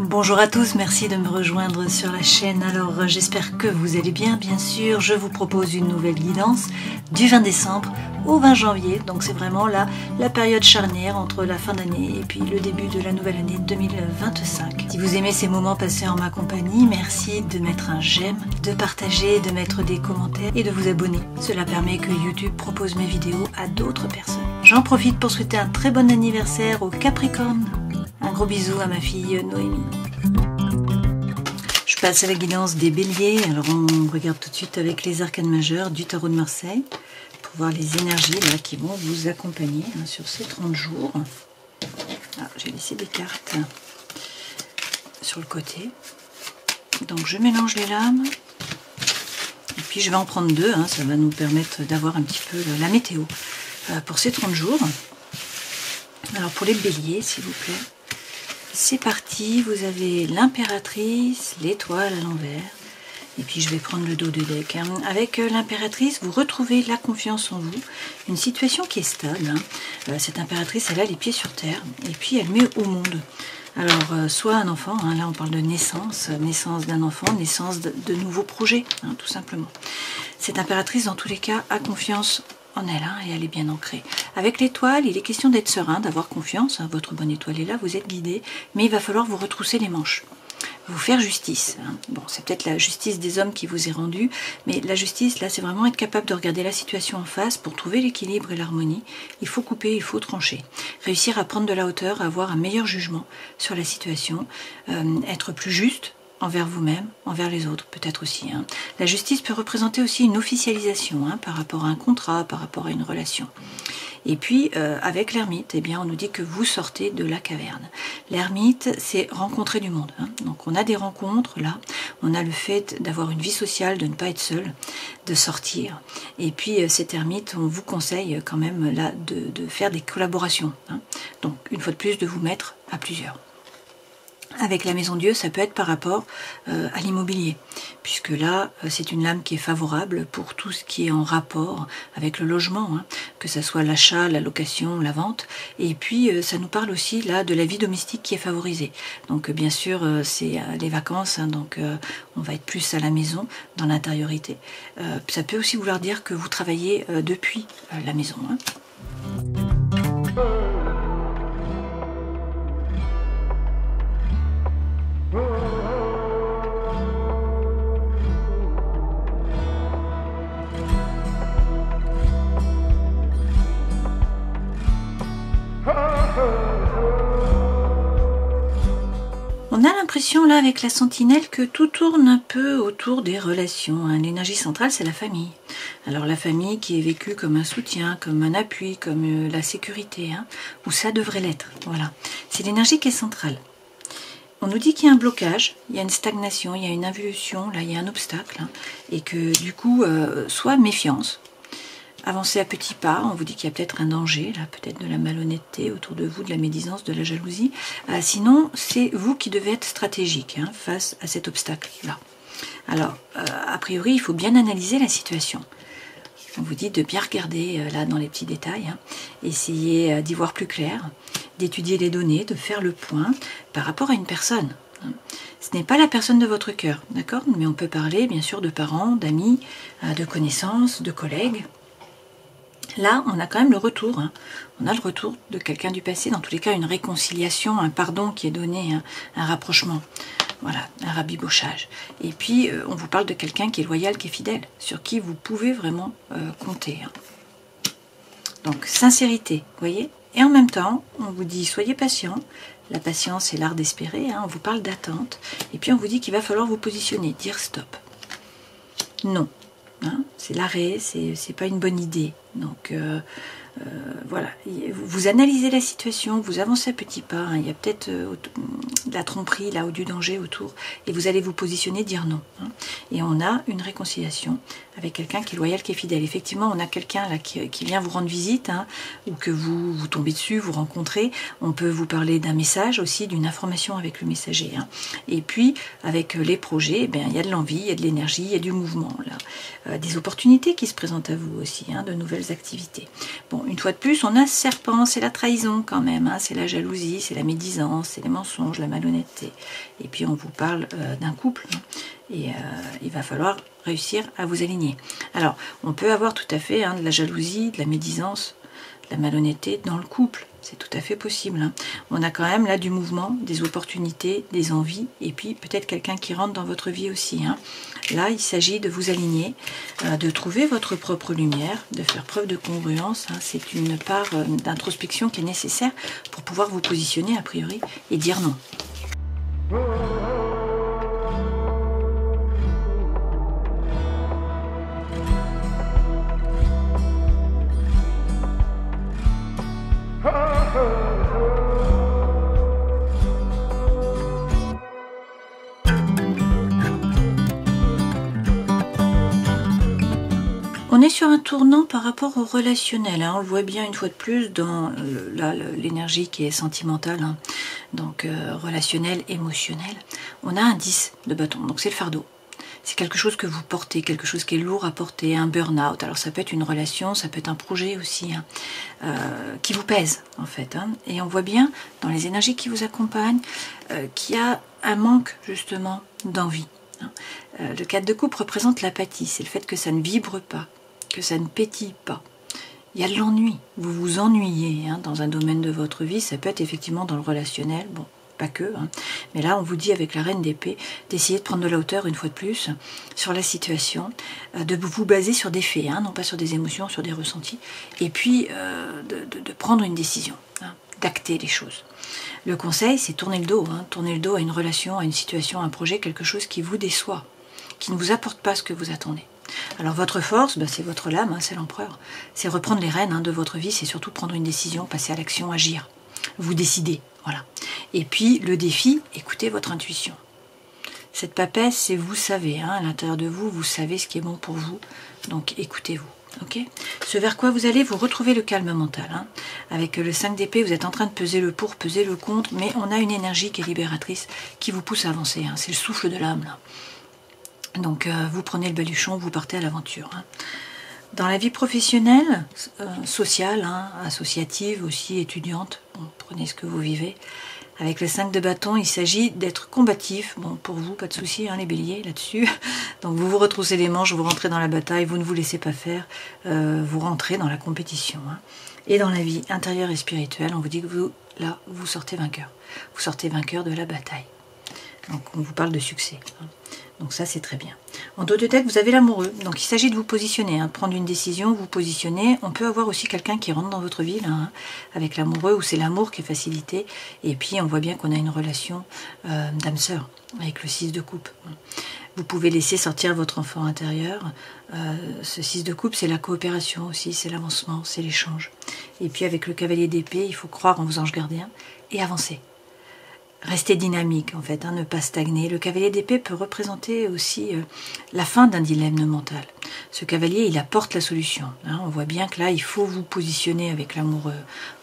Bonjour à tous, merci de me rejoindre sur la chaîne. Alors j'espère que vous allez bien sûr. Je vous propose une nouvelle guidance du 20 décembre au 20 janvier. Donc c'est vraiment là la période charnière entre la fin d'année et puis le début de la nouvelle année 2025. Si vous aimez ces moments passés en ma compagnie, merci de mettre un j'aime, de partager, de mettre des commentaires et de vous abonner. Cela permet que YouTube propose mes vidéos à d'autres personnes. J'en profite pour souhaiter un très bon anniversaire aux Capricornes. Un gros bisou à ma fille Noémie. Je passe à la guidance des béliers. Alors on regarde tout de suite avec les arcanes majeurs du tarot de Marseille pour voir les énergies là, qui vont vous accompagner sur ces 30 jours. Ah, j'ai laissé des cartes sur le côté. Donc je mélange les lames. Et puis je vais en prendre deux. Ça va nous permettre d'avoir un petit peu la météo pour ces 30 jours. Alors pour les béliers, s'il vous plaît. C'est parti, vous avez l'impératrice, l'étoile à l'envers, et puis je vais prendre le dos du deck. Avec l'impératrice, vous retrouvez la confiance en vous, une situation qui est stable. Cette impératrice, elle a les pieds sur terre, et puis elle met au monde. Alors, soit un enfant, là on parle de naissance, naissance d'un enfant, naissance de nouveaux projets, tout simplement. Cette impératrice, dans tous les cas, a confiance en elle, et elle est bien ancrée. Avec l'étoile, il est question d'être serein, d'avoir confiance. Votre bonne étoile est là, vous êtes guidé, mais il va falloir vous retrousser les manches, vous faire justice. Bon, c'est peut-être la justice des hommes qui vous est rendue, mais la justice, là, c'est vraiment être capable de regarder la situation en face pour trouver l'équilibre et l'harmonie. Il faut couper, il faut trancher. Réussir à prendre de la hauteur, à avoir un meilleur jugement sur la situation, être plus juste envers vous-même, envers les autres, peut-être aussi. La justice peut représenter aussi une officialisation par rapport à un contrat, par rapport à une relation. Et puis, avec l'ermite, eh bien, on nous dit que vous sortez de la caverne. L'ermite, c'est rencontrer du monde. Donc, on a des rencontres, là. On a le fait d'avoir une vie sociale, de ne pas être seul, de sortir. Et puis, cet ermite, on vous conseille quand même, là, de faire des collaborations. Donc, une fois de plus, de vous mettre à plusieurs. Avec la maison Dieu, ça peut être par rapport à l'immobilier, puisque là, c'est une lame qui est favorable pour tout ce qui est en rapport avec le logement, que ce soit l'achat, la location, la vente, et puis ça nous parle aussi là de la vie domestique qui est favorisée. Donc bien sûr, c'est les vacances, donc on va être plus à la maison, dans l'intériorité. Ça peut aussi vouloir dire que vous travaillez depuis la maison. On a l'impression là avec la sentinelle que tout tourne un peu autour des relations. L'énergie centrale, c'est la famille. Alors la famille qui est vécue comme un soutien, comme un appui, comme la sécurité, où ça devrait l'être. Voilà, c'est l'énergie qui est centrale. On nous dit qu'il y a un blocage, il y a une stagnation, il y a une involution, là il y a un obstacle, et que du coup, soit méfiance. Avancez à petits pas, on vous dit qu'il y a peut-être un danger, là peut-être de la malhonnêteté autour de vous, de la médisance, de la jalousie. Sinon, c'est vous qui devez être stratégique face à cet obstacle-là. Alors, a priori, il faut bien analyser la situation. On vous dit de bien regarder là dans les petits détails, essayer d'y voir plus clair, d'étudier les données, de faire le point par rapport à une personne. Ce n'est pas la personne de votre cœur, d'accord? Mais on peut parler bien sûr de parents, d'amis, de connaissances, de collègues. Là, on a quand même le retour. On a le retour de quelqu'un du passé, dans tous les cas, une réconciliation, un pardon qui est donné, un rapprochement. Voilà, un rabibochage. Et puis, on vous parle de quelqu'un qui est loyal, qui est fidèle, sur qui vous pouvez vraiment compter. Donc, sincérité, vous voyez? Et en même temps, on vous dit, soyez patient. La patience, c'est l'art d'espérer. On vous parle d'attente. Et puis, on vous dit qu'il va falloir vous positionner, dire stop. Non. C'est l'arrêt, c'est pas une bonne idée. Donc voilà, vous analysez la situation, vous avancez à petits pas, il y a peut-être de la tromperie là ou du danger autour, et vous allez vous positionner, dire non. Et on a une réconciliation avec quelqu'un qui est loyal, qui est fidèle. Effectivement, on a quelqu'un là qui vient vous rendre visite, ou que vous tombez dessus, vous rencontrez. On peut vous parler d'un message aussi, d'une information avec le messager. Et puis, avec les projets, il y a de l'envie, il y a de l'énergie, il y a du mouvement là. Des opportunités qui se présentent à vous aussi, de nouvelles vos activités. Bon, une fois de plus, on a serpent, c'est la trahison quand même, hein, c'est la jalousie, c'est la médisance, c'est les mensonges, la malhonnêteté. Et puis on vous parle d'un couple, hein, et il va falloir réussir à vous aligner. Alors, on peut avoir tout à fait de la jalousie, de la médisance, de la malhonnêteté dans le couple. C'est tout à fait possible. Hein. On a quand même là du mouvement, des opportunités, des envies, et puis peut-être quelqu'un qui rentre dans votre vie aussi. Hein. Là, il s'agit de vous aligner, de trouver votre propre lumière, de faire preuve de congruence. Hein. C'est une part d'introspection qui est nécessaire pour pouvoir vous positionner a priori et dire non. On est sur un tournant par rapport au relationnel, hein. On le voit bien une fois de plus dans l'énergie qui est sentimentale, hein. Donc relationnel, émotionnel. On a un 10 de bâton, donc c'est le fardeau. C'est quelque chose que vous portez, quelque chose qui est lourd à porter, un burn-out. Alors ça peut être une relation, ça peut être un projet aussi, hein, qui vous pèse en fait. Hein. Et on voit bien dans les énergies qui vous accompagnent qu'il y a un manque justement d'envie. Hein. Le 4 de coupe représente l'apathie, c'est le fait que ça ne vibre pas, que ça ne pétille pas. Il y a de l'ennui, vous vous ennuyez hein, dans un domaine de votre vie, ça peut être effectivement dans le relationnel, bon, pas que, hein. Mais là on vous dit avec la reine d'épée d'essayer de prendre de la hauteur une fois de plus sur la situation, de vous baser sur des faits, hein, non pas sur des émotions, sur des ressentis, et puis de prendre une décision, hein, d'acter les choses. Le conseil c'est tourner le dos, hein, tourner le dos à une relation, à une situation, à un projet, quelque chose qui vous déçoit, qui ne vous apporte pas ce que vous attendez. Alors votre force, c'est votre lame, hein, c'est l'empereur. C'est reprendre les rênes hein, de votre vie, c'est surtout prendre une décision, passer à l'action, agir. Vous décidez, voilà. Et puis le défi, écoutez votre intuition. Cette papesse, c'est vous savez, hein, à l'intérieur de vous, vous savez ce qui est bon pour vous. Donc écoutez-vous. Okay, ce vers quoi vous allez, vous retrouvez le calme mental. Hein. Avec le 5 d'épée, vous êtes en train de peser le pour, peser le contre, mais on a une énergie qui est libératrice, qui vous pousse à avancer. Hein. C'est le souffle de l'âme, là. Donc vous prenez le baluchon, vous partez à l'aventure. Hein. Dans la vie professionnelle, sociale, hein, associative aussi, étudiante, bon, prenez ce que vous vivez. Avec le 5 de bâton, il s'agit d'être combatif. Bon, pour vous, pas de souci, hein, les béliers, là-dessus. Donc vous vous retroussez les manches, vous rentrez dans la bataille, vous ne vous laissez pas faire, vous rentrez dans la compétition. Hein. Et dans la vie intérieure et spirituelle, on vous dit que vous, là, vous sortez vainqueur. Vous sortez vainqueur de la bataille. Donc on vous parle de succès. Hein. Donc ça c'est très bien. En dos de tête vous avez l'amoureux. Donc il s'agit de vous positionner, hein, de prendre une décision, vous positionner. On peut avoir aussi quelqu'un qui rentre dans votre vie là, hein, avec l'amoureux, où c'est l'amour qui est facilité. Et puis on voit bien qu'on a une relation d'âme-sœur avec le 6 de coupe. Vous pouvez laisser sortir votre enfant intérieur. Ce 6 de coupe c'est la coopération aussi, c'est l'avancement, c'est l'échange. Et puis avec le cavalier d'épée, il faut croire en vos anges gardiens et avancer. Rester dynamique en fait, hein, ne pas stagner. Le cavalier d'épée peut représenter aussi la fin d'un dilemme mental. Ce cavalier, il apporte la solution. Hein. On voit bien que là, il faut vous positionner avec l'amoureux,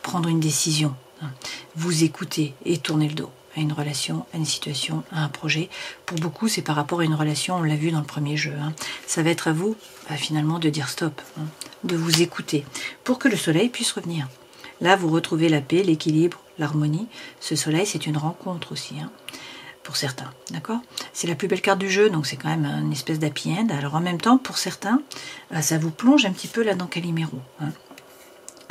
prendre une décision, hein, vous écouter et tourner le dos à une relation, à une situation, à un projet. Pour beaucoup, c'est par rapport à une relation, on l'a vu dans le premier jeu. Hein. Ça va être à vous, finalement, de dire stop, hein, de vous écouter, pour que le soleil puisse revenir. Là, vous retrouvez la paix, l'équilibre, l'harmonie. Ce soleil, c'est une rencontre aussi, hein, pour certains, d'accord? C'est la plus belle carte du jeu, donc c'est quand même une espèce d'happy end. Alors en même temps, pour certains, ça vous plonge un petit peu là dans Calimero. Hein.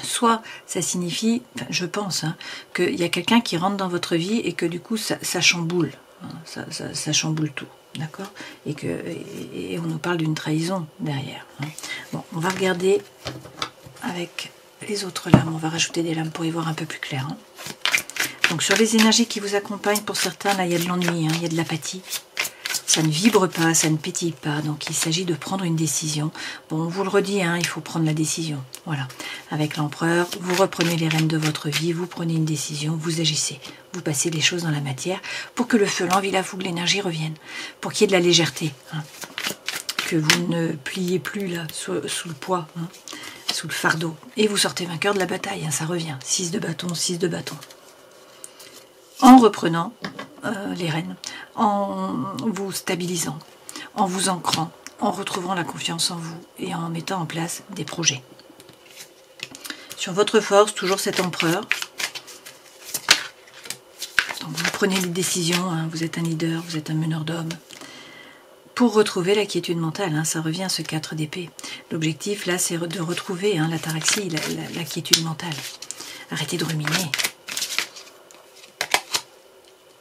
Soit ça signifie, je pense, hein, qu'il y a quelqu'un qui rentre dans votre vie et que du coup, ça chamboule. Hein, ça chamboule tout, d'accord? Et on nous parle d'une trahison derrière. Hein. Bon, on va regarder avec les autres lames, on va rajouter des lames pour y voir un peu plus clair. Hein. Donc sur les énergies qui vous accompagnent, pour certains, là il y a de l'ennui, hein, il y a de l'apathie. Ça ne vibre pas, ça ne pétille pas, donc il s'agit de prendre une décision. Bon, on vous le redit, hein, il faut prendre la décision. Voilà. Avec l'empereur, vous reprenez les rênes de votre vie, vous prenez une décision, vous agissez. Vous passez les choses dans la matière pour que le feu, l'envie, la fougue, l'énergie reviennent. Pour qu'il y ait de la légèreté. Hein. Que vous ne pliez plus là sous le poids. Hein. Sous le fardeau. Et vous sortez vainqueur de la bataille, hein, ça revient. 6 de bâton, 6 de bâton. En reprenant les rênes, en vous stabilisant, en vous ancrant, en retrouvant la confiance en vous et en mettant en place des projets. Sur votre force, toujours cet empereur. Donc vous prenez des décisions, hein, vous êtes un leader, vous êtes un meneur d'hommes. Pour retrouver la quiétude mentale, hein, ça revient à ce 4 d'épée. L'objectif là, c'est de retrouver hein, l'ataraxie, la quiétude mentale. Arrêtez de ruminer.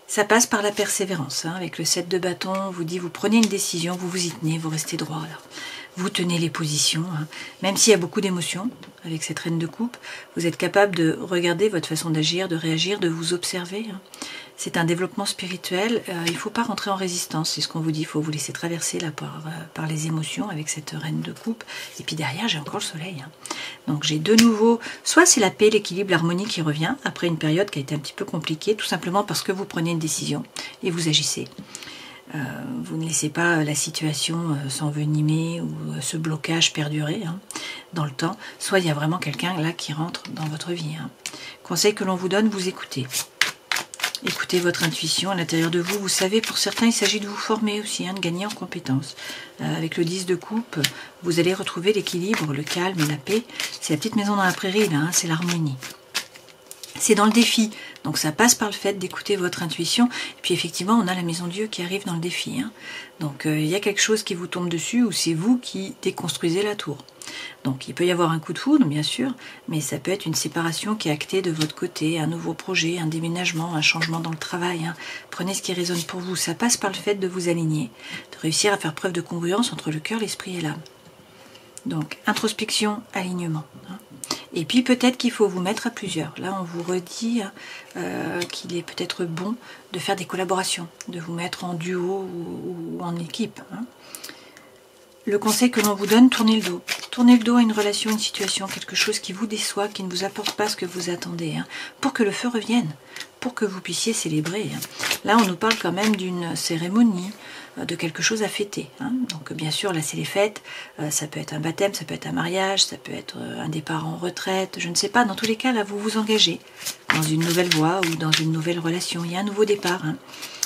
Ça passe par la persévérance. Hein, avec le 7 de bâton, on vous dit, vous prenez une décision, vous vous y tenez, vous restez droit là. Vous tenez les positions, hein. Même s'il y a beaucoup d'émotions, avec cette reine de coupe, vous êtes capable de regarder votre façon d'agir, de réagir, de vous observer. Hein. C'est un développement spirituel, il ne faut pas rentrer en résistance, c'est ce qu'on vous dit, il faut vous laisser traverser là par les émotions avec cette reine de coupe. Et puis derrière, j'ai encore le soleil. Hein. Donc j'ai de nouveau, soit c'est la paix, l'équilibre, l'harmonie qui revient, après une période qui a été un petit peu compliquée, tout simplement parce que vous prenez une décision et vous agissez. Vous ne laissez pas la situation s'envenimer ou ce blocage perdurer hein, dans le temps. Soit il y a vraiment quelqu'un là qui rentre dans votre vie. Hein. Conseil que l'on vous donne, vous écoutez. Écoutez votre intuition à l'intérieur de vous. Vous savez, pour certains, il s'agit de vous former aussi, hein, de gagner en compétences. Avec le 10 de coupe, vous allez retrouver l'équilibre, le calme et la paix. C'est la petite maison dans la prairie, là, hein, c'est l'harmonie. C'est dans le défi, donc ça passe par le fait d'écouter votre intuition. Et puis effectivement, on a la maison Dieu qui arrive dans le défi. Hein. Donc il y a quelque chose qui vous tombe dessus ou c'est vous qui déconstruisez la tour. Donc il peut y avoir un coup de foudre, bien sûr, mais ça peut être une séparation qui est actée de votre côté, un nouveau projet, un déménagement, un changement dans le travail. Hein. Prenez ce qui résonne pour vous. Ça passe par le fait de vous aligner, de réussir à faire preuve de congruence entre le cœur, l'esprit et l'âme. Donc introspection, alignement. Hein. Et puis peut-être qu'il faut vous mettre à plusieurs. Là, on vous redit qu'il est peut-être bon de faire des collaborations, de vous mettre en duo ou en équipe. Hein. Le conseil que l'on vous donne, tournez le dos. Tournez le dos à une relation, une situation, quelque chose qui vous déçoit, qui ne vous apporte pas ce que vous attendez, hein, pour que le feu revienne, pour que vous puissiez célébrer. Hein. Là, on nous parle quand même d'une cérémonie, de quelque chose à fêter. Hein. Donc bien sûr, là c'est les fêtes, ça peut être un baptême, ça peut être un mariage, ça peut être un départ en retraite, je ne sais pas. Dans tous les cas, là vous vous engagez dans une nouvelle voie ou dans une nouvelle relation. Il y a un nouveau départ. Hein.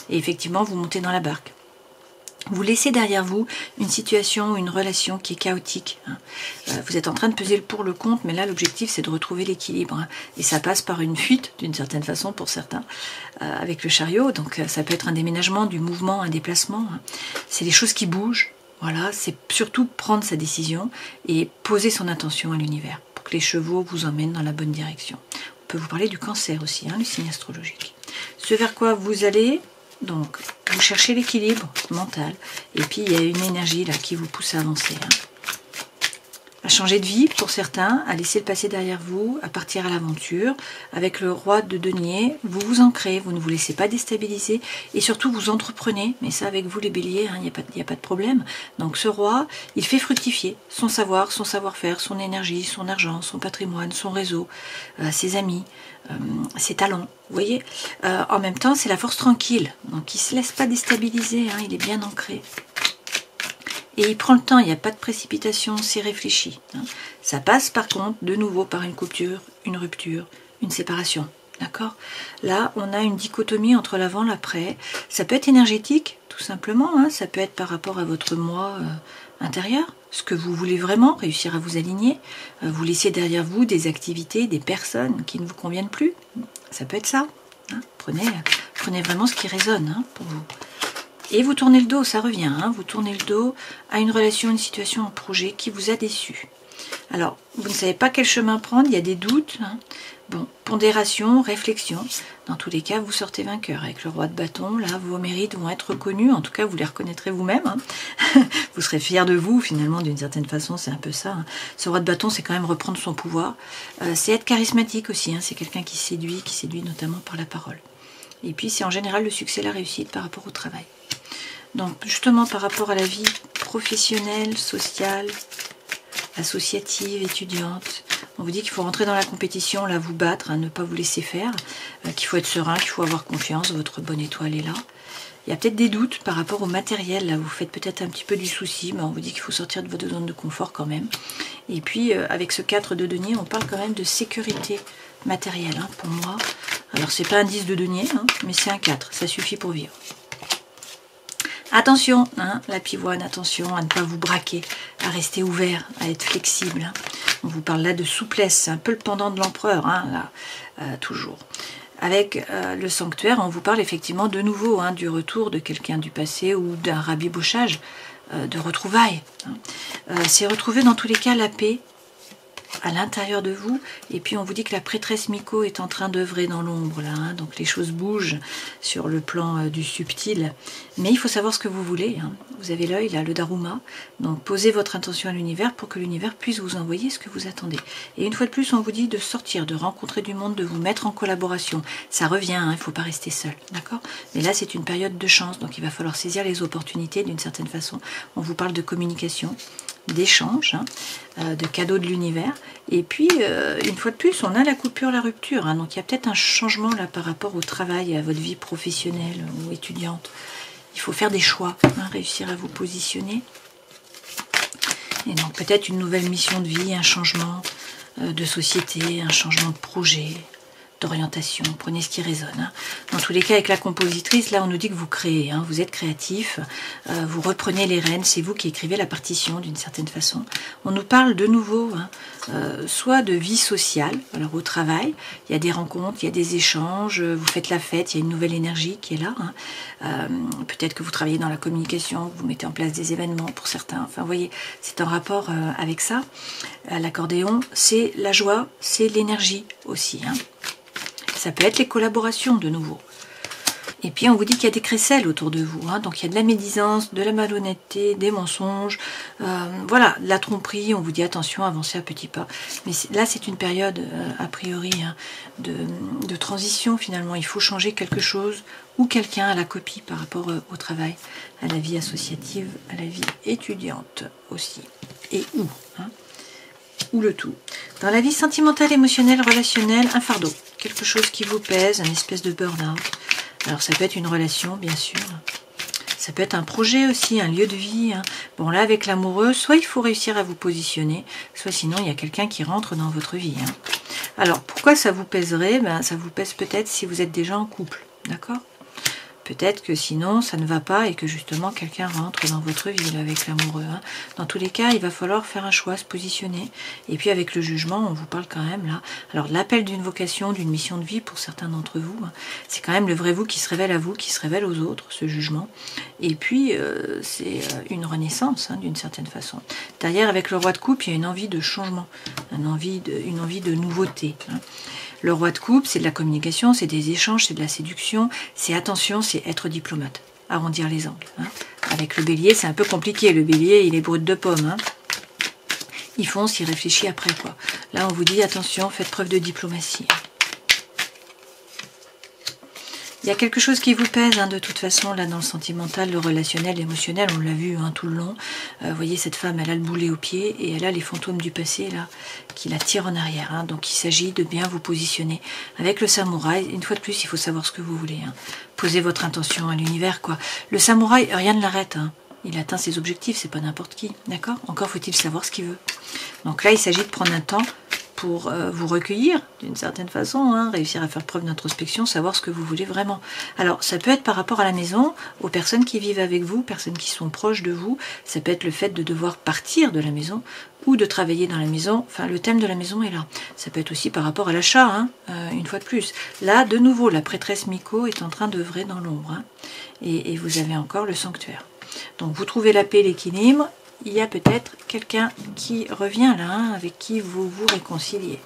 Et effectivement, vous montez dans la barque. Vous laissez derrière vous une situation, une relation qui est chaotique. Hein. Vous êtes en train de peser le pour, le contre, mais là l'objectif c'est de retrouver l'équilibre. Hein. Et ça passe par une fuite, d'une certaine façon pour certains, avec le chariot. Donc ça peut être un déménagement, du mouvement, un déplacement. Hein. C'est les choses qui bougent. Voilà, c'est surtout prendre sa décision et poser son intention à l'univers pour que les chevaux vous emmènent dans la bonne direction. On peut vous parler du cancer aussi, hein, le signe astrologique. Ce vers quoi vous allez... Donc, vous cherchez l'équilibre mental. Et puis, il y a une énergie là qui vous pousse à avancer. Hein. À changer de vie pour certains, à laisser le passé derrière vous, à partir à l'aventure. Avec le roi de denier, vous vous ancrez, vous ne vous laissez pas déstabiliser. Et surtout, vous entreprenez. Mais ça, avec vous les béliers, il n'y a pas de problème. Donc, ce roi, il fait fructifier son savoir, son savoir-faire, son énergie, son argent, son patrimoine, son réseau, ses amis, ses talents. Vous voyez, en même temps, c'est la force tranquille. Donc, il ne se laisse pas déstabiliser, hein, il est bien ancré. Et il prend le temps, il n'y a pas de précipitation, c'est réfléchi. Hein. Ça passe par contre, de nouveau, par une coupure, une rupture, une séparation. D'accord? Là, on a une dichotomie entre l'avant et l'après. Ça peut être énergétique, tout simplement. Hein. Ça peut être par rapport à votre moi intérieur. Ce que vous voulez vraiment, réussir à vous aligner. Vous laissez derrière vous des activités, des personnes qui ne vous conviennent plus. Ça peut être ça. Hein. Prenez vraiment ce qui résonne hein, pour vous. Et vous tournez le dos, ça revient, hein, vous tournez le dos à une relation, une situation, un projet qui vous a déçu. Alors, vous ne savez pas quel chemin prendre, il y a des doutes. Hein. Bon, pondération, réflexion. Dans tous les cas, vous sortez vainqueur. Avec le roi de bâton, là, vos mérites vont être reconnus. En tout cas, vous les reconnaîtrez vous-même. Hein. Vous serez fier de vous, finalement, d'une certaine façon, c'est un peu ça. Hein. Ce roi de bâton, c'est quand même reprendre son pouvoir. C'est être charismatique aussi, hein. C'est quelqu'un qui séduit notamment par la parole. Et puis, c'est en général le succès, la réussite par rapport au travail. Donc, justement, par rapport à la vie professionnelle, sociale, associative, étudiante, on vous dit qu'il faut rentrer dans la compétition, là, vous battre, hein, ne pas vous laisser faire, qu'il faut être serein, qu'il faut avoir confiance, votre bonne étoile est là. Il y a peut-être des doutes par rapport au matériel, là, vous faites peut-être un petit peu du souci, mais on vous dit qu'il faut sortir de votre zone de confort quand même. Et puis, avec ce 4 de denier, on parle quand même de sécurité matérielle, hein, pour moi. Alors, c'est pas un 10 de denier, hein, mais c'est un 4, ça suffit pour vivre. Attention, hein, la pivoine, attention à ne pas vous braquer, à rester ouvert, à être flexible. Hein. On vous parle là de souplesse, c'est un peu le pendant de l'empereur, hein, là, toujours. Avec le sanctuaire, on vous parle effectivement de nouveau, hein, du retour de quelqu'un du passé ou d'un rabibochage, de retrouvailles. Hein. C'est retrouver dans tous les cas la paix à l'intérieur de vous, et puis on vous dit que la prêtresse Miko est en train d'œuvrer dans l'ombre là, hein, donc les choses bougent sur le plan du subtil, mais il faut savoir ce que vous voulez, hein. Vous avez l'œil là, le Daruma, donc posez votre intention à l'univers pour que l'univers puisse vous envoyer ce que vous attendez. Et une fois de plus, on vous dit de sortir, de rencontrer du monde, de vous mettre en collaboration. Ça revient, hein, il ne faut pas rester seul, d'accord? Mais là, c'est une période de chance, donc il va falloir saisir les opportunités d'une certaine façon. On vous parle de communication, d'échange, hein, de cadeaux de l'univers. Et puis, une fois de plus, on a la coupure, la rupture. Hein, donc, il y a peut-être un changement là par rapport au travail et à votre vie professionnelle ou étudiante. Il faut faire des choix, hein, réussir à vous positionner. Et donc, peut-être une nouvelle mission de vie, un changement de société, un changement de projet, d'orientation. Prenez ce qui résonne. Hein. Dans tous les cas, avec la compositrice, là, on nous dit que vous créez, hein, vous êtes créatif, vous reprenez les rênes, c'est vous qui écrivez la partition d'une certaine façon. On nous parle de nouveau, hein, soit de vie sociale, alors au travail, il y a des rencontres, il y a des échanges, vous faites la fête, il y a une nouvelle énergie qui est là. Hein. Peut-être que vous travaillez dans la communication, que vous mettez en place des événements pour certains. Enfin, vous voyez, c'est en rapport avec ça. L'accordéon, c'est la joie, c'est l'énergie aussi. Hein. Ça peut être les collaborations de nouveau. Et puis on vous dit qu'il y a des crécelles autour de vous. Hein, donc il y a de la médisance, de la malhonnêteté, des mensonges. Voilà, de la tromperie. On vous dit attention, avancez à petits pas. Mais là c'est une période a priori, hein, de transition finalement. Il faut changer quelque chose ou quelqu'un à la copie par rapport au travail, à la vie associative, à la vie étudiante aussi. Et où, hein, ou le tout. Dans la vie sentimentale, émotionnelle, relationnelle, un fardeau. Quelque chose qui vous pèse, une espèce de burn-out. Alors ça peut être une relation, bien sûr. Ça peut être un projet aussi, un lieu de vie. Hein. Bon là, avec l'amoureux, soit il faut réussir à vous positionner, soit sinon il y a quelqu'un qui rentre dans votre vie. Hein. Alors pourquoi ça vous pèserait? Ben, ça vous pèse peut-être si vous êtes déjà en couple, d'accord? Peut-être que sinon ça ne va pas et que justement quelqu'un rentre dans votre vie là, avec l'amoureux. Hein. Dans tous les cas, il va falloir faire un choix, se positionner. Et puis avec le jugement, on vous parle quand même là. Alors l'appel d'une vocation, d'une mission de vie pour certains d'entre vous, hein, c'est quand même le vrai vous qui se révèle à vous, qui se révèle aux autres, ce jugement. Et puis c'est une renaissance, hein, d'une certaine façon. Derrière, avec le roi de coupe, il y a une envie de changement, une envie de nouveauté. Hein. Le roi de coupe, c'est de la communication, c'est des échanges, c'est de la séduction, c'est attention, c'est être diplomate, arrondir les angles. Hein. Avec le bélier, c'est un peu compliqué. Le bélier, il est brut de pomme. Hein. Il fonce, il réfléchit après, quoi. Là, on vous dit, attention, faites preuve de diplomatie. Il y a quelque chose qui vous pèse, hein, de toute façon, là, dans le sentimental, le relationnel, l'émotionnel, on l'a vu, hein, tout le long. Vous voyez, cette femme, elle a le boulet au pied et elle a les fantômes du passé, là, qui la tirent en arrière. Hein. Donc, il s'agit de bien vous positionner. Avec le samouraï, une fois de plus, il faut savoir ce que vous voulez. Hein. Posez votre intention à l'univers, quoi. Le samouraï, rien ne l'arrête, hein. Il atteint ses objectifs, c'est pas n'importe qui, d'accord? Encore faut-il savoir ce qu'il veut. Donc là, il s'agit de prendre un temps pour vous recueillir d'une certaine façon, hein, réussir à faire preuve d'introspection, savoir ce que vous voulez vraiment. Alors ça peut être par rapport à la maison, aux personnes qui vivent avec vous, personnes qui sont proches de vous, ça peut être le fait de devoir partir de la maison ou de travailler dans la maison, enfin le thème de la maison est là. Ça peut être aussi par rapport à l'achat, hein, une fois de plus. Là, de nouveau, la prêtresse Miko est en train d'œuvrer dans l'ombre, hein, et vous avez encore le sanctuaire. Donc vous trouvez la paix, l'équilibre. Il y a peut-être quelqu'un qui revient là, hein, avec qui vous vous réconciliez.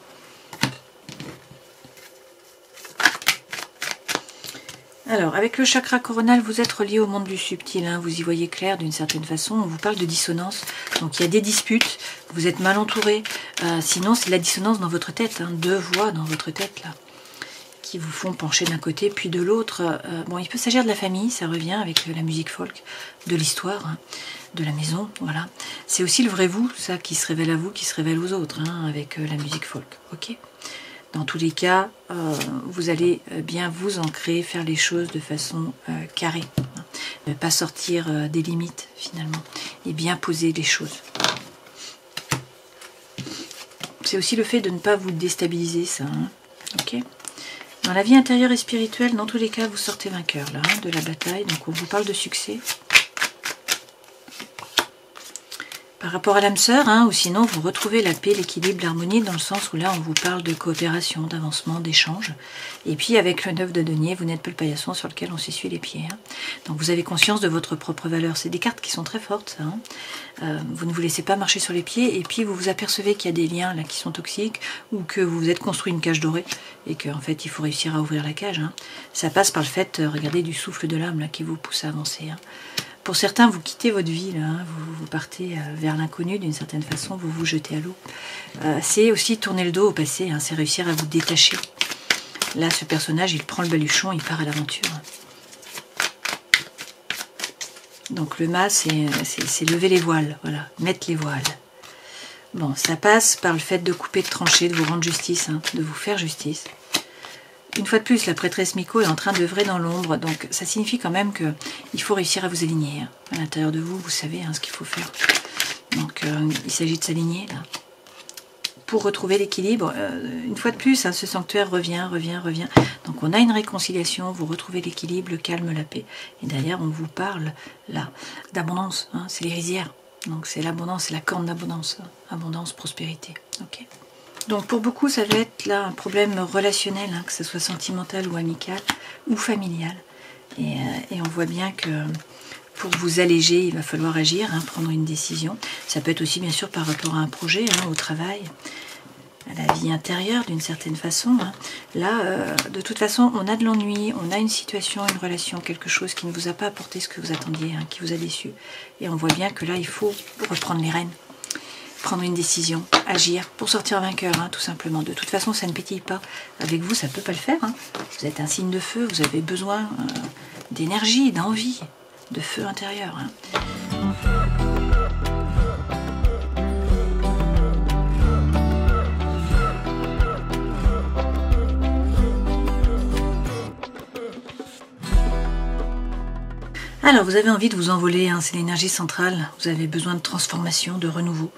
Alors, avec le chakra coronal, vous êtes relié au monde du subtil, hein, vous y voyez clair d'une certaine façon, on vous parle de dissonance, donc il y a des disputes, vous êtes mal entouré, sinon c'est la dissonance dans votre tête, hein, deux voix dans votre tête là, qui vous font pencher d'un côté puis de l'autre. Bon, il peut s'agir de la famille, ça revient avec la musique folk, de l'histoire, hein, de la maison, voilà. C'est aussi le vrai vous, ça, qui se révèle à vous, qui se révèle aux autres, hein, avec la musique folk, ok? Dans tous les cas, vous allez bien vous ancrer, faire les choses de façon carrée, hein, ne pas sortir des limites, finalement, et bien poser les choses. C'est aussi le fait de ne pas vous déstabiliser, ça, hein, ok? Dans la vie intérieure et spirituelle, dans tous les cas, vous sortez vainqueur, là, hein, de la bataille. Donc, on vous parle de succès. par rapport à l'âme sœur, hein, ou sinon vous retrouvez la paix, l'équilibre, l'harmonie, dans le sens où là on vous parle de coopération, d'avancement, d'échange. Et puis avec le 9 de denier, vous n'êtes pas le paillasson sur lequel on s'essuie les pieds. Hein. Donc vous avez conscience de votre propre valeur. C'est des cartes qui sont très fortes. Ça, hein. Vous ne vous laissez pas marcher sur les pieds, et puis vous vous apercevez qu'il y a des liens là qui sont toxiques, ou que vous vous êtes construit une cage dorée, et qu'en fait il faut réussir à ouvrir la cage. Hein. Ça passe par le fait, regardez, du souffle de l'âme là qui vous pousse à avancer. Hein. Pour certains, vous quittez votre vie, là, hein, vous partez vers l'inconnu d'une certaine façon, vous vous jetez à l'eau. C'est aussi tourner le dos au passé, hein, c'est réussir à vous détacher. Là, ce personnage, il prend le baluchon, il part à l'aventure. Donc le mât, c'est lever les voiles, voilà, mettre les voiles. Bon, ça passe par le fait de couper, de trancher, de vous rendre justice, hein, de vous faire justice. Une fois de plus, la prêtresse Miko est en train d'œuvrer dans l'ombre, donc ça signifie quand même qu'il faut réussir à vous aligner. Hein. À l'intérieur de vous, vous savez hein, ce qu'il faut faire. Donc il s'agit de s'aligner là. Pour retrouver l'équilibre, une fois de plus, hein, ce sanctuaire revient. Donc on a une réconciliation, vous retrouvez l'équilibre, le calme, la paix. Et d'ailleurs, on vous parle là d'abondance, hein, c'est les rizières. Donc c'est l'abondance, c'est la corne d'abondance. Hein. Abondance, prospérité. Ok. Donc pour beaucoup, ça va être là un problème relationnel, hein, que ce soit sentimental ou amical ou familial. Et on voit bien que pour vous alléger, il va falloir agir, hein, prendre une décision. Ça peut être aussi bien sûr par rapport à un projet, hein, au travail, à la vie intérieure d'une certaine façon. Hein. Là, de toute façon, on a de l'ennui, on a une situation, une relation, quelque chose qui ne vous a pas apporté ce que vous attendiez, hein, qui vous a déçu. Et on voit bien que là, il faut reprendre les rênes. Prendre une décision, agir pour sortir vainqueur, hein, tout simplement. De toute façon, ça ne pétille pas. Avec vous, ça ne peut pas le faire. Hein. Vous êtes un signe de feu, vous avez besoin d'énergie, d'envie, de feu intérieur. Hein. Alors, vous avez envie de vous envoler, hein, c'est l'énergie centrale. Vous avez besoin de transformation, de renouveau.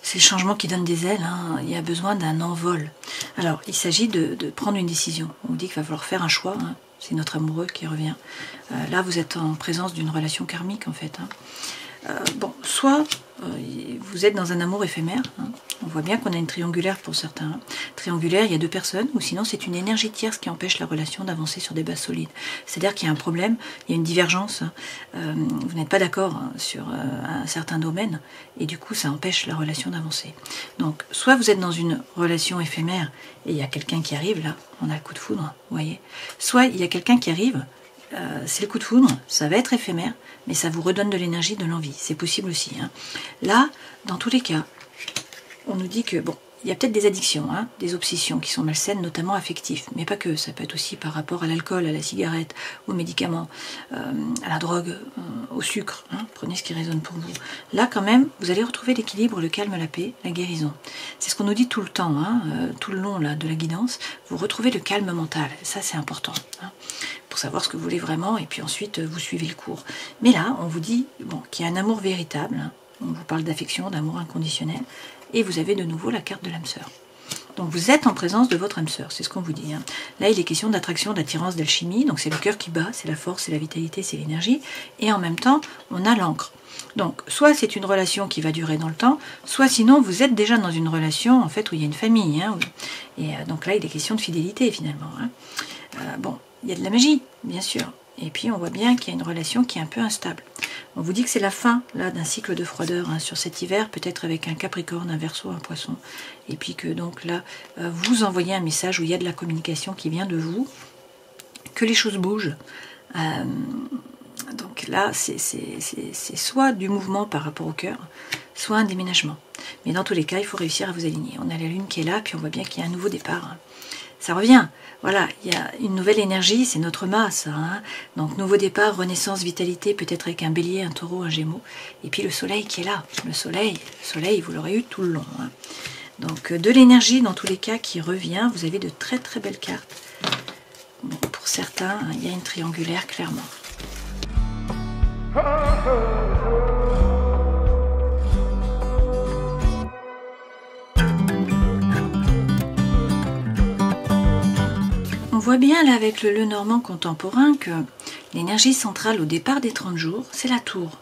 C'est le changement qui donne des ailes, hein. Il y a besoin d'un envol. Alors, il s'agit de prendre une décision. On vous dit qu'il va falloir faire un choix, hein. C'est notre amoureux qui revient. Là, vous êtes en présence d'une relation karmique, en fait. Hein. Bon, soit vous êtes dans un amour éphémère. Hein. On voit bien qu'on a une triangulaire pour certains. Hein. Triangulaire, il y a deux personnes, ou sinon c'est une énergie tierce qui empêche la relation d'avancer sur des bases solides. C'est-à-dire qu'il y a un problème, il y a une divergence. Hein. Vous n'êtes pas d'accord hein, sur un certain domaine, et du coup ça empêche la relation d'avancer. Donc, soit vous êtes dans une relation éphémère, et il y a quelqu'un qui arrive, là, on a le coup de foudre, vous voyez. Soit il y a quelqu'un qui arrive, c'est le coup de foudre, ça va être éphémère, mais ça vous redonne de l'énergie, de l'envie. C'est possible aussi. Hein. Là, dans tous les cas, on nous dit que, bon, il y a peut-être des addictions, hein, des obsessions qui sont malsaines, notamment affectives, mais pas que. Ça peut être aussi par rapport à l'alcool, à la cigarette, aux médicaments, à la drogue, au sucre. Hein. Prenez ce qui résonne pour vous. Là, quand même, vous allez retrouver l'équilibre, le calme, la paix, la guérison. C'est ce qu'on nous dit tout le temps, hein, tout le long là, de la guidance. Vous retrouvez le calme mental. Ça, c'est important. Hein, pour savoir ce que vous voulez vraiment, et puis ensuite, vous suivez le cours. Mais là, on vous dit bon, qu'il y a un amour véritable. Hein. On vous parle d'affection, d'amour inconditionnel. Et vous avez de nouveau la carte de l'âme sœur. Donc vous êtes en présence de votre âme sœur, c'est ce qu'on vous dit. Hein. Là, il est question d'attraction, d'attirance, d'alchimie. Donc c'est le cœur qui bat, c'est la force, c'est la vitalité, c'est l'énergie. Et en même temps, on a l'encre. Donc soit c'est une relation qui va durer dans le temps, soit sinon vous êtes déjà dans une relation en fait où il y a une famille. Hein, et donc là, il est question de fidélité finalement. Hein. Bon, il y a de la magie, bien sûr. Et puis on voit bien qu'il y a une relation qui est un peu instable. On vous dit que c'est la fin là d'un cycle de froideur hein, sur cet hiver, peut-être avec un Capricorne, un Verseau, un Poisson. Et puis que donc là, vous envoyez un message où il y a de la communication qui vient de vous, que les choses bougent. Donc là, c'est soit du mouvement par rapport au cœur, soit un déménagement. Mais dans tous les cas, il faut réussir à vous aligner. On a la Lune qui est là, puis on voit bien qu'il y a un nouveau départ. Hein. Ça revient, voilà, il y a une nouvelle énergie, c'est notre masse. Hein. Donc nouveau départ, renaissance, vitalité, peut-être avec un bélier, un taureau, un gémeau. Et puis le soleil qui est là. Le soleil, vous l'aurez eu tout le long. Hein. Donc de l'énergie dans tous les cas qui revient. Vous avez de très très belles cartes. Bon, pour certains, il y a une triangulaire clairement. On voit bien là avec le Lenormand contemporain que l'énergie centrale au départ des 30 jours, c'est la tour.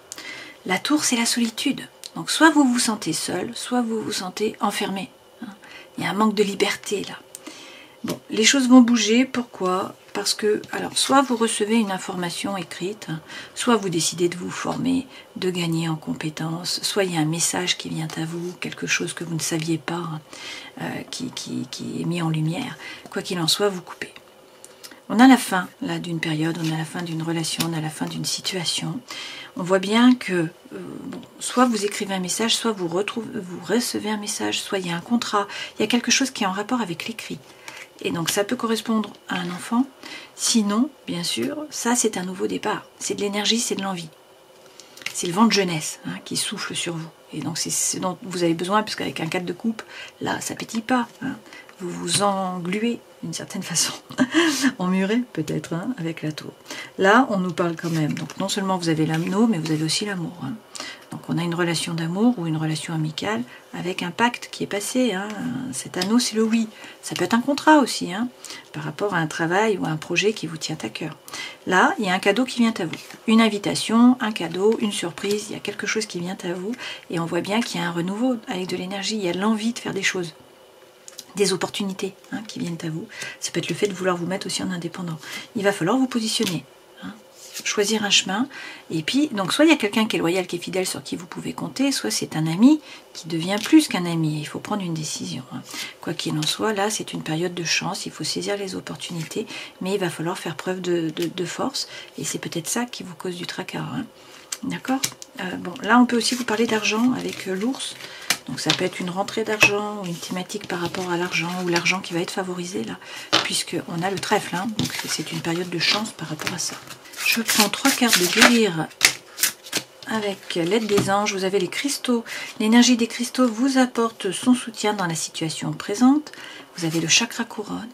La tour, c'est la solitude. Donc soit vous vous sentez seul, soit vous vous sentez enfermé. Hein. Il y a un manque de liberté là. Bon, les choses vont bouger, pourquoi? Parce que, alors, soit vous recevez une information écrite, hein, soit vous décidez de vous former, de gagner en compétences, soit il y a un message qui vient à vous, quelque chose que vous ne saviez pas, hein, qui est mis en lumière. Quoi qu'il en soit, vous coupez. On a la fin là d'une période, on a la fin d'une relation, on a la fin d'une situation. On voit bien que bon, soit vous écrivez un message, soit vous recevez un message, soit il y a un contrat, il y a quelque chose qui est en rapport avec l'écrit. Et donc ça peut correspondre à un enfant. Sinon, bien sûr, ça c'est un nouveau départ. C'est de l'énergie, c'est de l'envie. C'est le vent de jeunesse hein, qui souffle sur vous. Et donc c'est ce dont vous avez besoin, puisqu'avec un 4 de coupe, là ça pétille pas. Hein. Vous vous engluez d'une certaine façon. Emmuré peut-être hein, avec la tour. Là on nous parle quand même. Donc non seulement vous avez l'anneau, mais vous avez aussi l'amour. Hein. Donc on a une relation d'amour ou une relation amicale avec un pacte qui est passé. Hein. Cet anneau, c'est le oui. Ça peut être un contrat aussi, hein, par rapport à un travail ou à un projet qui vous tient à cœur. Là, il y a un cadeau qui vient à vous. Une invitation, un cadeau, une surprise, il y a quelque chose qui vient à vous. Et on voit bien qu'il y a un renouveau avec de l'énergie, il y a de l'envie de faire des choses. Des opportunités hein, qui viennent à vous. Ça peut être le fait de vouloir vous mettre aussi en indépendant. Il va falloir vous positionner. Choisir un chemin, et puis, donc soit il y a quelqu'un qui est loyal, qui est fidèle, sur qui vous pouvez compter, soit c'est un ami qui devient plus qu'un ami, il faut prendre une décision. Hein. Quoi qu'il en soit, là c'est une période de chance, il faut saisir les opportunités, mais il va falloir faire preuve de force, et c'est peut-être ça qui vous cause du tracas. Hein. D'accord. Bon, là on peut aussi vous parler d'argent avec l'ours, donc ça peut être une rentrée d'argent, ou une thématique par rapport à l'argent, ou l'argent qui va être favorisé là, puisqu'on a le trèfle, hein, donc c'est une période de chance par rapport à ça. Je prends 3 cartes de guérir avec l'aide des anges. Vous avez les cristaux. L'énergie des cristaux vous apporte son soutien dans la situation présente. Vous avez le chakra couronne.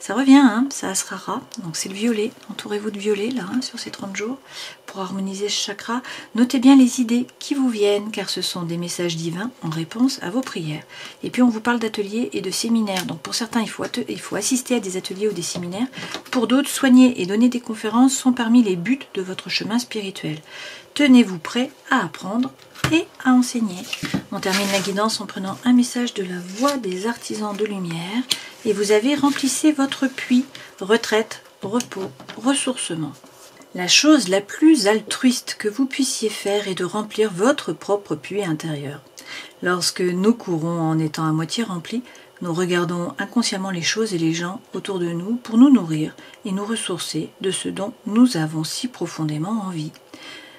Ça revient, hein, ça Asrara. Donc c'est le violet. Entourez-vous de violet là, hein, sur ces 30 jours pour harmoniser ce chakra. Notez bien les idées qui vous viennent car ce sont des messages divins en réponse à vos prières. Et puis on vous parle d'ateliers et de séminaires. Donc pour certains, il faut assister à des ateliers ou des séminaires. Pour d'autres, soigner et donner des conférences sont parmi les buts de votre chemin spirituel. Tenez-vous prêt à apprendre et à enseigner. On termine la guidance en prenant un message de la voix des artisans de lumière. Et vous avez remplissé votre puits, retraite, repos, ressourcement. La chose la plus altruiste que vous puissiez faire est de remplir votre propre puits intérieur. Lorsque nous courons en étant à moitié remplis, nous regardons inconsciemment les choses et les gens autour de nous pour nous nourrir et nous ressourcer de ce dont nous avons si profondément envie.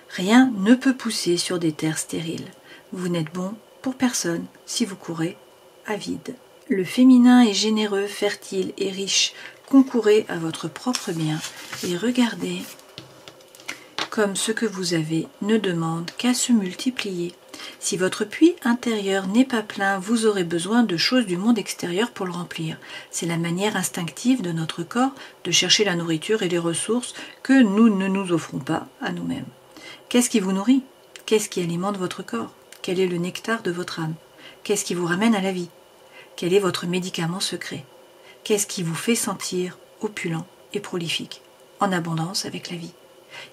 Rien ne peut pousser sur des terres stériles. Vous n'êtes bon pour personne si vous courez à vide. Le féminin est généreux, fertile et riche. Concourez à votre propre bien et regardez comme ce que vous avez ne demande qu'à se multiplier. Si votre puits intérieur n'est pas plein, vous aurez besoin de choses du monde extérieur pour le remplir. C'est la manière instinctive de notre corps de chercher la nourriture et les ressources que nous ne nous offrons pas à nous-mêmes. Qu'est-ce qui vous nourrit? Qu'est-ce qui alimente votre corps? Quel est le nectar de votre âme? Qu'est-ce qui vous ramène à la vie? Quel est votre médicament secret? Qu'est-ce qui vous fait sentir opulent et prolifique, en abondance avec la vie?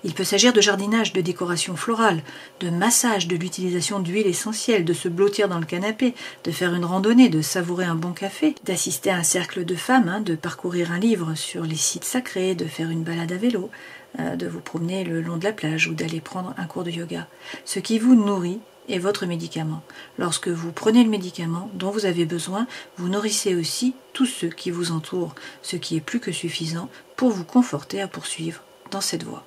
Il peut s'agir de jardinage, de décoration florale, de massage, de l'utilisation d'huile essentielle, de se blottir dans le canapé, de faire une randonnée, de savourer un bon café, d'assister à un cercle de femmes, de parcourir un livre sur les sites sacrés, de faire une balade à vélo, de vous promener le long de la plage ou d'aller prendre un cours de yoga. Ce qui vous nourrit est votre médicament. Lorsque vous prenez le médicament dont vous avez besoin, vous nourrissez aussi tous ceux qui vous entourent, ce qui est plus que suffisant pour vous conforter à poursuivre dans cette voie.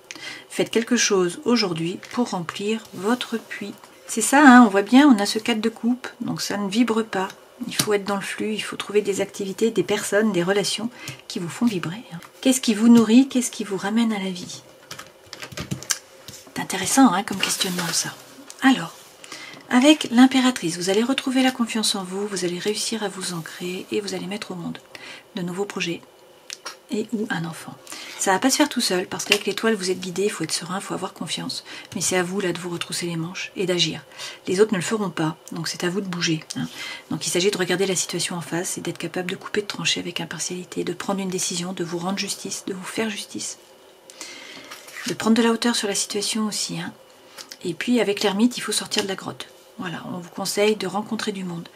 Faites quelque chose aujourd'hui pour remplir votre puits. C'est ça, hein, on voit bien, on a ce 4 de coupe, donc ça ne vibre pas. Il faut être dans le flux, il faut trouver des activités, des personnes, des relations qui vous font vibrer. Hein. Qu'est-ce qui vous nourrit? Qu'est-ce qui vous ramène à la vie? C'est intéressant hein, comme questionnement ça. Alors, avec l'impératrice, vous allez retrouver la confiance en vous, vous allez réussir à vous ancrer et vous allez mettre au monde de nouveaux projets et ou un enfant. Ça va pas se faire tout seul parce qu'avec l'étoile vous êtes guidé, il faut être serein, il faut avoir confiance. Mais c'est à vous là de vous retrousser les manches et d'agir. Les autres ne le feront pas, donc c'est à vous de bouger. Hein. Donc il s'agit de regarder la situation en face et d'être capable de couper, de trancher avec impartialité, de prendre une décision, de vous rendre justice, de vous faire justice. De prendre de la hauteur sur la situation aussi. Hein. Et puis avec l'ermite, il faut sortir de la grotte. Voilà, on vous conseille de rencontrer du monde,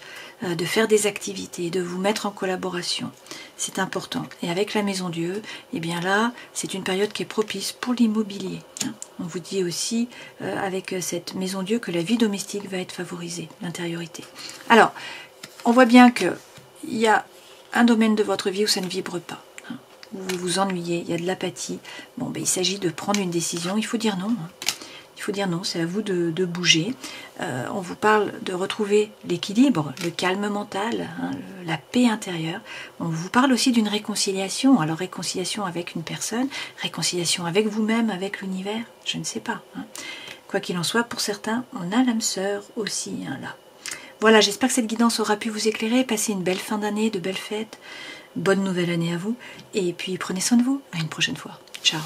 de faire des activités, de vous mettre en collaboration. C'est important. Et avec la Maison Dieu, eh bien là, c'est une période qui est propice pour l'immobilier. On vous dit aussi, avec cette Maison Dieu, que la vie domestique va être favorisée, l'intériorité. Alors, on voit bien qu'il y a un domaine de votre vie où ça ne vibre pas. Où vous vous ennuyez, il y a de l'apathie. Bon, ben, il s'agit de prendre une décision, il faut dire non. Il faut dire non, c'est à vous de bouger. On vous parle de retrouver l'équilibre, le calme mental, la paix intérieure. On vous parle aussi d'une réconciliation. Alors réconciliation avec une personne, réconciliation avec vous-même, avec l'univers, je ne sais pas. Quoi qu'il en soit, pour certains, on a l'âme sœur aussi là. Voilà, j'espère que cette guidance aura pu vous éclairer. Passez une belle fin d'année, de belles fêtes. Bonne nouvelle année à vous. Et puis prenez soin de vous. À une prochaine fois. Ciao.